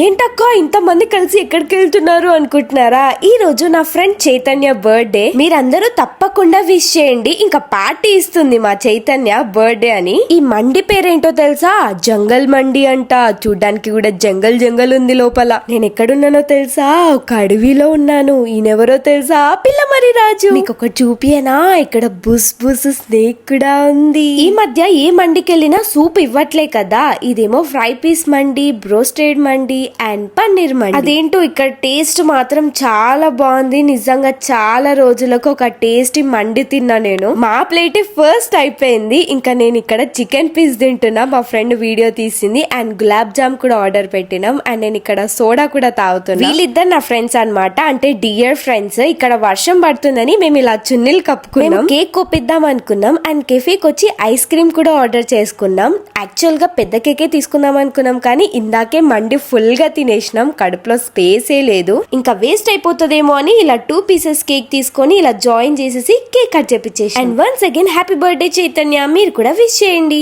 ఏంటక్క ఇంతమంది కలిసి ఎక్కడికి వెళ్తున్నారు అనుకుంటున్నారా? ఈ రోజు నా ఫ్రెండ్ చైతన్య బర్త్డే. మీరందరూ తప్పకుండా విష్ చేయండి. ఇంకా పార్టీ ఇస్తుంది మా చైతన్య బర్త్డే అని. ఈ మండి పేరేంటో తెలుసా? జంగల్ మండి అంట. చూడ్డానికి కూడా జంగల్ జంగల్ ఉంది లోపల. నేను ఎక్కడున్నానో తెలుసా? ఒక అడవిలో ఉన్నాను. ఈయనెవరో తెలుసా? పిల్లమరి రాజు. మీకు ఒక చూపియనా? ఇక్కడ బుస్ బుస్ స్నేక్ కూడా ఉంది. ఈ మధ్య ఏ మండికి వెళ్ళినా సూప్ ఇవ్వట్లే కదా. ఇదేమో ఫ్రై పీస్ మండి, బ్రోస్టెడ్ మండి అండ్ పన్నీర్ మండి. అదేంటో ఇక్కడ టేస్ట్ మాత్రం చాలా బాగుంది. నిజంగా చాలా రోజులకు ఒక టేస్టీ మండి తిన్నా నేను. మా ప్లేట్ ఫస్ట్ అయిపోయింది. ఇంకా నేను ఇక్కడ చికెన్ పీస్ తింటున్నా. మా ఫ్రెండ్ వీడియో తీసింది అండ్ గులాబ్ జామ్ కూడా ఆర్డర్ పెట్టినాం. అండ్ నేను ఇక్కడ సోడా కూడా తాగుతున్నా. వీళ్ళిద్దరు నా ఫ్రెండ్స్ అన్నమాట, అంటే డియర్ ఫ్రెండ్స్. ఇక్కడ వర్షం పడుతుందని మేము ఇలా చున్నీలు కప్పుకున్నాం. కేక్ కొప్పిద్దాం అనుకున్నాం అండ్ కెఫేకి వచ్చి ఐస్ క్రీమ్ కూడా ఆర్డర్ చేసుకున్నాం. యాక్చువల్ గా పెద్ద కేకే తీసుకుందాం అనుకున్నాం, కానీ ఇందాకే మండి ఫుల్ గా తినేసినాం. కడుపులో స్పేసే లేదు. ఇంకా వేస్ట్ అయిపోతుందేమో అని ఇలా 2 పీసెస్ కేక్ తీసుకొని ఇలా జాయిన్ చేసేసి కేక్ కట్ చేపించేసి. And once again happy birthday Chaitanya. మీరు కూడా విష్ చేయండి.